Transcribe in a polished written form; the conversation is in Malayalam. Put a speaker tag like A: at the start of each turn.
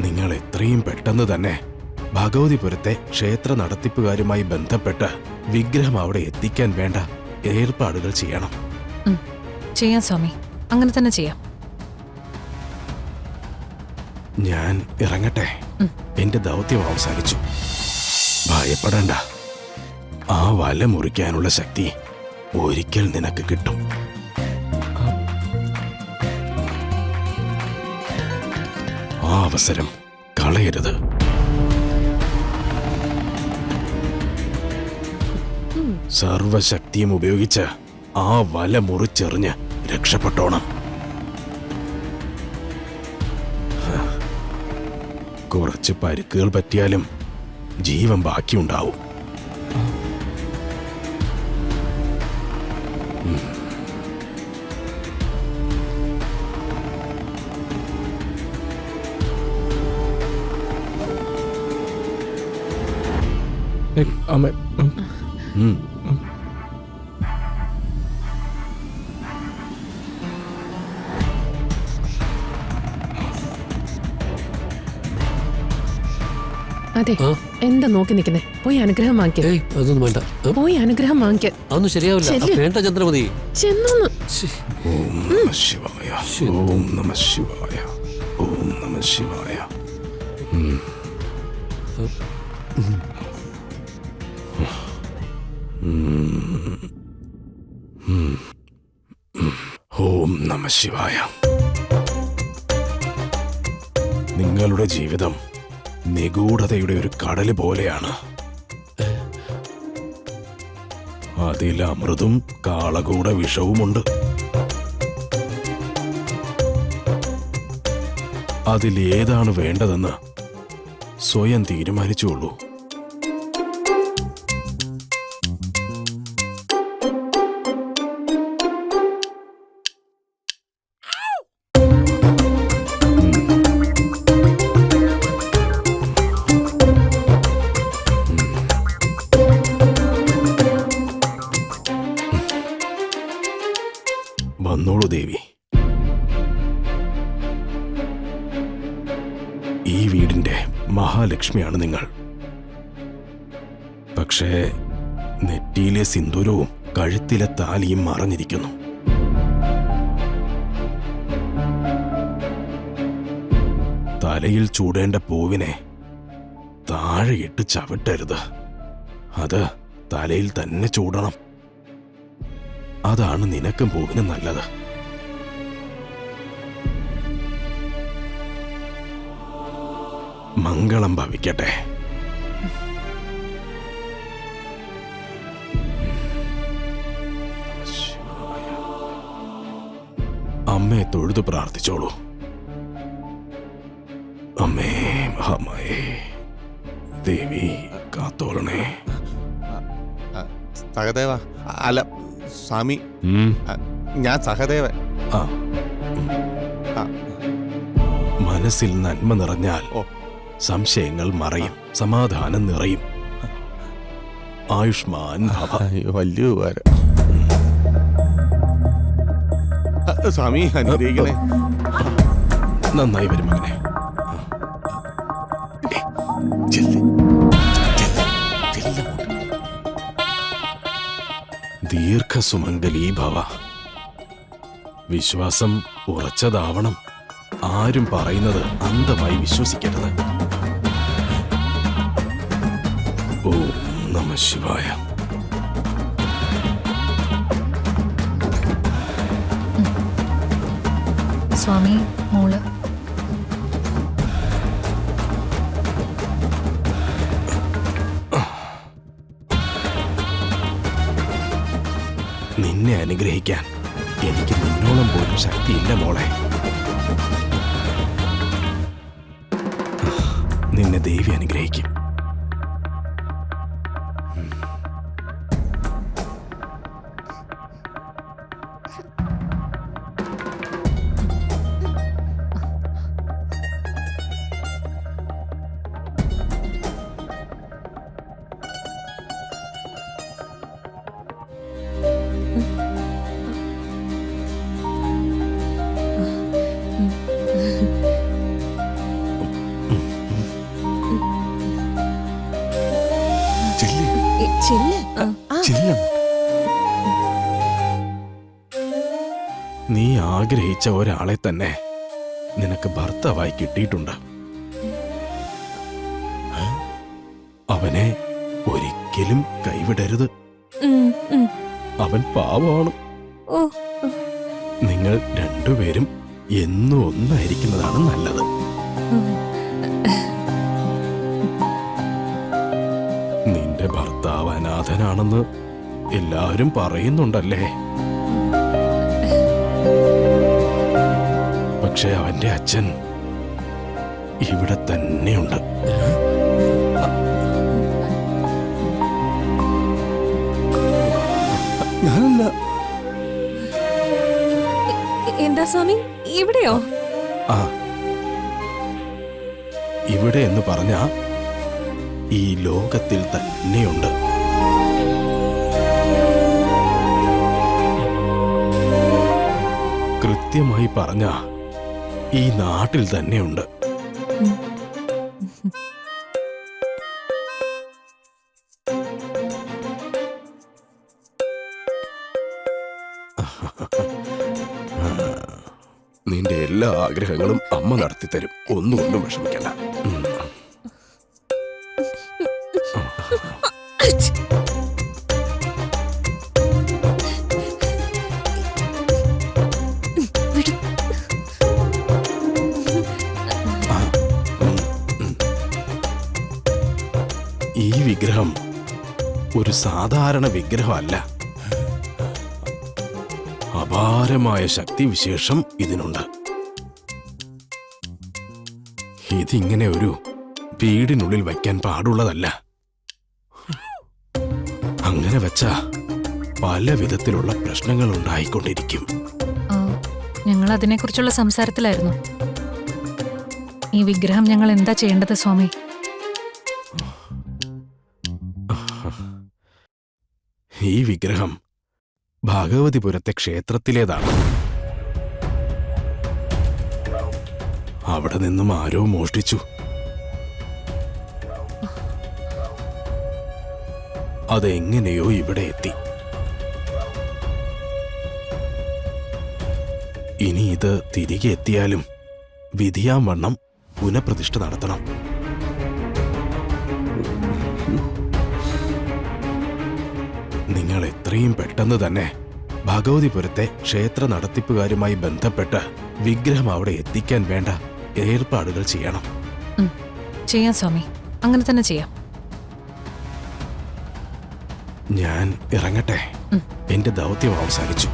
A: നിങ്ങൾ എത്രയും പെട്ടെന്ന് തന്നെ ഭഗവതിപുരത്തെ ക്ഷേത്ര നടത്തിപ്പുകാരുമായി ബന്ധപ്പെട്ട് വിഗ്രഹം അവിടെ എത്തിക്കാൻ വേണ്ട ഏർപ്പാടുകൾ ചെയ്യണം.
B: ചെയ്യാം സ്വാമി, അങ്ങനെ തന്നെ ചെയ്യാം.
A: ഞാൻ ഇറങ്ങട്ടെ. എന്റെ ദൗത്യം അവസാനിച്ചു. ഭയപ്പെടണ്ട. ആ വല മുറിക്കാനുള്ള ശക്തി ഒരിക്കൽ നിനക്ക് കിട്ടും. ആ അവസരം കളയരുത്. സർവശക്തിയും ഉപയോഗിച്ച് ആ വല മുറിച്ചെറിഞ്ഞ് രക്ഷപ്പെട്ടോണം. കുറച്ച് പരിക്കുകൾ പറ്റിയാലും ജീവൻ ബാക്കിയുണ്ടാവും.
C: അമ്മ
D: അതെ, എന്താ നോക്കി നിൽക്കുന്നേ? പോയി അനുഗ്രഹം വാങ്ങിക്കേ.
E: അതൊന്നും വേണ്ട.
D: പോയി അനുഗ്രഹം വാങ്ങിക്കേ.
E: അതൊന്നും ശരിയാവില്ല. വേണ്ട ചന്ദ്രമതി.
D: ചെന്നു.
A: ഓം നമഃ ശിവായ. ഓം നമഃ ശിവായ. ഓം നമഃ ശിവായ. ഓം നമഃ ശിവായ. നിങ്ങളുടെ ജീവിതം നിഗൂഢതയുടെ ഒരു കടല് പോലെയാണ്. അതിൽ അമൃതും കാളകൂട വിഷവുമുണ്ട്. അതിലേതാണ് വേണ്ടതെന്ന് സ്വയം തീരുമാനിച്ചുകൊള്ളൂ. വന്നോളൂ ദേവി. ഈ വീടിന്റെ മഹാലക്ഷ്മിയാണ് നിങ്ങൾ. പക്ഷേ നെറ്റിയിലെ സിന്ദൂരവും കഴുത്തിലെ താലിയും മറഞ്ഞിരിക്കുന്നു. തലയിൽ ചൂടേണ്ട പൂവിനെ താഴെയിട്ട് ചവിട്ടരുത്. അത് തലയിൽ തന്നെ ചൂടണം. അതാണ് നിനക്കും പൂവിനും നല്ലത്. മംഗളം ഭവിക്കട്ടെ. അമ്മയെ തൊഴുതു പ്രാർത്ഥിച്ചോളൂ. അമ്മേ മഹാമായേ, ദേവി കാത്തോളണേ.
F: സഹദേവ, അല്ല സ്വാമി, ഞാൻ സഹദേവൻ.
A: മനസ്സിൽ നന്മ നിറഞ്ഞാൽ സംശയങ്ങൾ മറയും, സമാധാനം നിറയും. ആയുഷ്മാൻ ഭവ.
F: വലിയ ഉപകാരം. സ്വാമി അനുഗ്രഹിക്കണേ.
A: നന്നായി വരും മകനെ. ദീർഘസുമംഗലീ ഭവ. വിശ്വാസം ഉറച്ചതാവണം. ആരും പറയുന്നത് അന്ധമായി വിശ്വസിക്കരുത്. ഓം നമഃ ശിവായ.
B: സ്വാമി, മോള്.
A: നിന്നെ അനുഗ്രഹിക്കാൻ എനിക്ക് നിന്നോളം പോലും ശക്തിയില്ല മോളെ. നിന്നെ ദേവി അനുഗ്രഹിക്കും.
F: ചെല്ലം
A: നീ ആഗ്രഹിച്ച ഒരാളെ തന്നെ നിനക്ക് ഭർത്താവായി കിട്ടിയിട്ടുണ്ട്. അവനെ ഒരിക്കലും കൈവിടരുത്. അവൻ പാവമാണ്. നിങ്ങൾ രണ്ടുപേരും എന്നും ഒന്നായിരിക്കുന്നതാണ് നല്ലത്. നിന്റെ ഭർത്താവ് അനാഥനാണെന്ന് എല്ലാവരും പറയുന്നുണ്ടല്ലേ? പക്ഷെ അവന്റെ അച്ഛൻ ഇവിടെ തന്നെയുണ്ട്.
F: ഞാനല്ല.
B: എന്താ സ്വാമി ഇവിടെയോ?
A: ആ, ഇവിടെ എന്ന് പറഞ്ഞ ഈ ലോകത്തിൽ തന്നെയുണ്ട്. കൃത്യമായി പറഞ്ഞ ഈ നാട്ടിൽ തന്നെയുണ്ട്. നിന്റെ എല്ലാ ആഗ്രഹങ്ങളും അമ്മ നടത്തിത്തരും. ഒന്നും വിഷമിക്കണ്ട. ഈ വിഗ്രഹം ഒരു സാധാരണ വിഗ്രഹമല്ല. അപാരമായ ശക്തിവിശേഷം ഇതിനുണ്ട്. ഇതിങ്ങനെ ഒരു വീടിനുള്ളിൽ വയ്ക്കാൻ പാടുള്ളതല്ല. അങ്ങനെ വെച്ചാ പല വിധത്തിലുള്ള പ്രശ്നങ്ങൾ ഉണ്ടായിക്കൊണ്ടിരിക്കും.
B: ഞങ്ങൾ അതിനെക്കുറിച്ചുള്ള സംസാരത്തിലായിരുന്നു. ഈ വിഗ്രഹം ഞങ്ങൾ എന്താ ചെയ്യേണ്ടത് സ്വാമി?
A: ഈ വിഗ്രഹം ഭഗവതിപുരത്തെ ക്ഷേത്രത്തിലേതാണ്. അവിടെ നിന്നും ആരോ മോഷ്ടിച്ചു. അതെങ്ങനെയോ ഇവിടെ എത്തി. ഇനി ഇത് തിരികെ എത്തിയാലും വിധിയാം വണ്ണം പുനഃപ്രതിഷ്ഠ നടത്തണം. നിങ്ങൾ എത്രയും പെട്ടെന്ന് തന്നെ ഭഗവതിപുരത്തെ ക്ഷേത്ര നടത്തിപ്പുകാരുമായി ബന്ധപ്പെട്ട് വിഗ്രഹം അവിടെ എത്തിക്കാൻ വേണ്ട ഏർപ്പാടുകൾ ചെയ്യണം.
B: ചെയ്യാം സ്വാമി, അങ്ങനെ തന്നെ ചെയ്യാം.
A: ഞാൻ ഇറങ്ങട്ടെ. എന്റെ ദൗത്യം അവസാനിച്ചു.